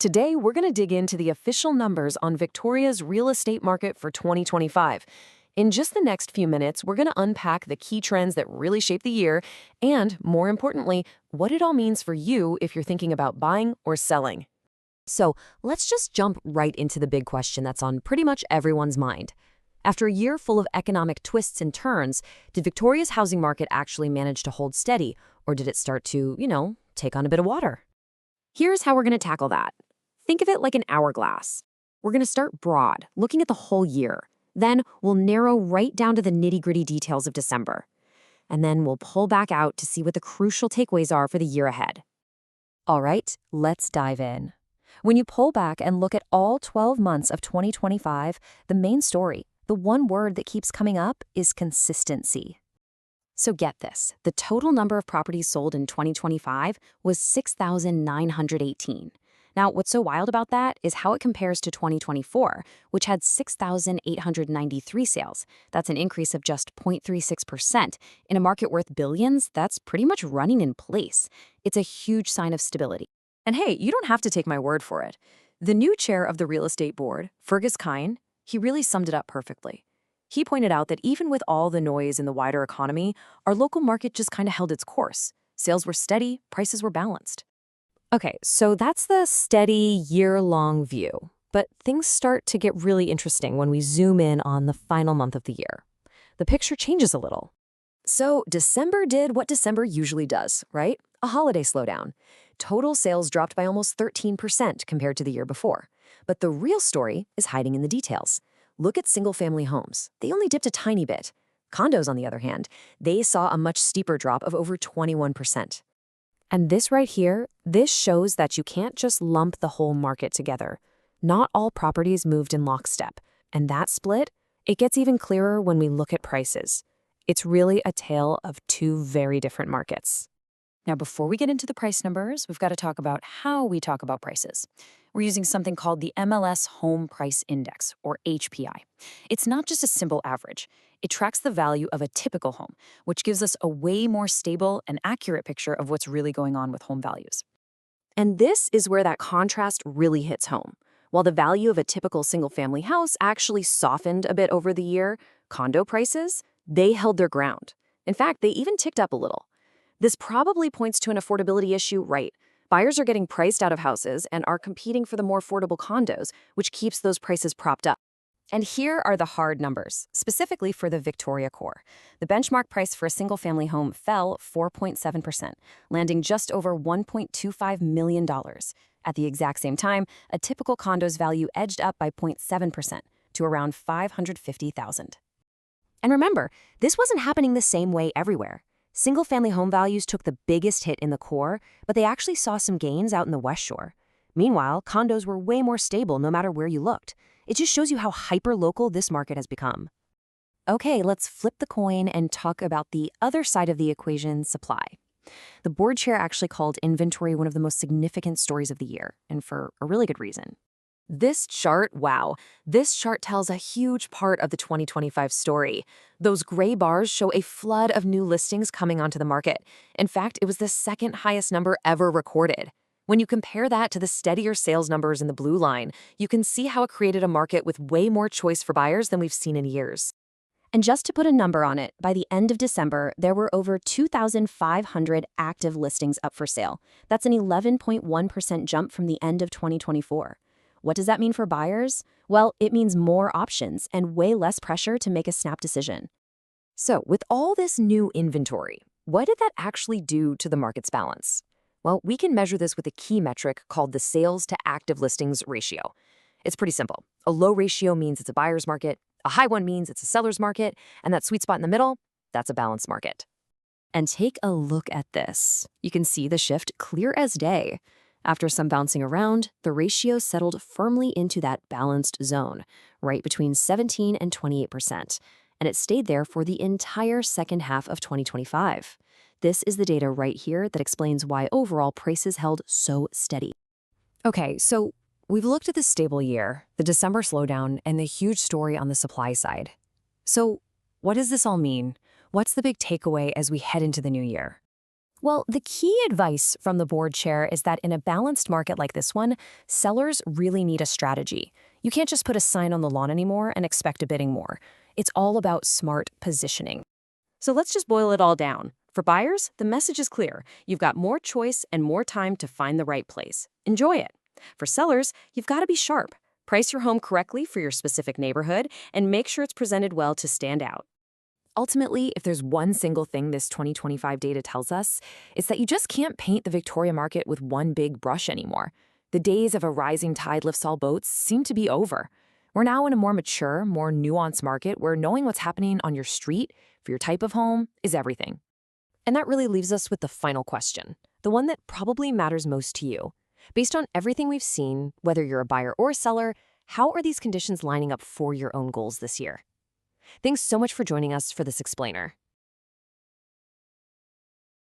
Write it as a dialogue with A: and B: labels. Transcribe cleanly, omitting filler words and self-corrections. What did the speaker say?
A: Today, we're going to dig into the official numbers on Victoria's real estate market for 2025. In just the next few minutes, we're going to unpack the key trends that really shape the year and, more importantly, what it all means for you if you're thinking about buying or selling.
B: So let's just jump right into the big question that's on pretty much everyone's mind. After a year full of economic twists and turns, did Victoria's housing market actually manage to hold steady, or did it start to, take on a bit of water? Here's how we're going to tackle that. Think of it like an hourglass. We're going to start broad, looking at the whole year. Then we'll narrow right down to the nitty-gritty details of December. And then we'll pull back out to see what the crucial takeaways are for the year ahead. All right, let's dive in. When you pull back and look at all 12 months of 2025, the main story, the one word that keeps coming up, is consistency. So get this, the total number of properties sold in 2025 was 6,918. Now, what's so wild about that is how it compares to 2024, which had 6,893 sales. That's an increase of just 0.36%. In a market worth billions, that's pretty much running in place. It's a huge sign of stability.
A: And hey, you don't have to take my word for it. The new chair of the real estate board, Fergus Kine, he really summed it up perfectly. He pointed out that even with all the noise in the wider economy, our local market just kind of held its course. Sales were steady, prices were balanced.
B: Okay, so that's the steady year-long view. But things start to get really interesting when we zoom in on the final month of the year. The picture changes a little.
A: So December did what December usually does, right? A holiday slowdown. Total sales dropped by almost 13% compared to the year before. But the real story is hiding in the details. Look at single-family homes. They only dipped a tiny bit. Condos, on the other hand, they saw a much steeper drop of over 21%.
B: And this right here, this shows that you can't just lump the whole market together. Not all properties moved in lockstep. And that split, it gets even clearer when we look at prices. It's really a tale of two very different markets.
A: Now, before we get into the price numbers, we've got to talk about how we talk about prices. We're using something called the MLS Home Price Index, or HPI. It's not just a simple average. It tracks the value of a typical home, which gives us a way more stable and accurate picture of what's really going on with home values.
B: And this is where that contrast really hits home. While the value of a typical single-family house actually softened a bit over the year, condo prices, they held their ground. In fact, they even ticked up a little. This probably points to an affordability issue, right? Buyers are getting priced out of houses and are competing for the more affordable condos, which keeps those prices propped up. And here are the hard numbers, specifically for the Victoria core. The benchmark price for a single-family home fell 4.7%, landing just over $1.25 million. At the exact same time, a typical condo's value edged up by 0.7% to around $550,000. And remember, this wasn't happening the same way everywhere. Single-family home values took the biggest hit in the core, but they actually saw some gains out in the West Shore. Meanwhile, condos were way more stable no matter where you looked. It just shows you how hyper-local this market has become. Okay, let's flip the coin and talk about the other side of the equation, supply. The board chair actually called inventory one of the most significant stories of the year, and for a really good reason.
A: This chart, wow, this chart tells a huge part of the 2025 story. Those gray bars show a flood of new listings coming onto the market. In fact, it was the second highest number ever recorded. When you compare that to the steadier sales numbers in the blue line, you can see how it created a market with way more choice for buyers than we've seen in years.
B: And just to put a number on it, by the end of December, there were over 2,500 active listings up for sale. That's an 11.1% jump from the end of 2024. What does that mean for buyers? Well, it means more options and way less pressure to make a snap decision.
A: So, with all this new inventory, what did that actually do to the market's balance? Well, we can measure this with a key metric called the sales to active listings ratio. It's pretty simple. A low ratio means it's a buyer's market, a high one means it's a seller's market, and that sweet spot in the middle, that's a balanced market.
B: And take a look at this. You can see the shift clear as day. After some bouncing around, the ratio settled firmly into that balanced zone, right between 17 and 28%, and it stayed there for the entire second half of 2025. This is the data right here that explains why overall prices held so steady.
A: Okay, so we've looked at the stable year, the December slowdown, and the huge story on the supply side. So what does this all mean? What's the big takeaway as we head into the new year?
B: Well, the key advice from the board chair is that in a balanced market like this one, sellers really need a strategy. You can't just put a sign on the lawn anymore and expect a bidding more. It's all about smart positioning. So let's just boil it all down. For buyers, the message is clear. You've got more choice and more time to find the right place. Enjoy it. For sellers, you've got to be sharp. Price your home correctly for your specific neighborhood and make sure it's presented well to stand out.
A: Ultimately, if there's one single thing this 2025 data tells us, it's that you just can't paint the Victoria market with one big brush anymore. The days of a rising tide lifts all boats seem to be over. We're now in a more mature, more nuanced market where knowing what's happening on your street for your type of home is everything.
B: And that really leaves us with the final question, the one that probably matters most to you. Based on everything we've seen, whether you're a buyer or a seller, how are these conditions lining up for your own goals this year? Thanks so much for joining us for this explainer.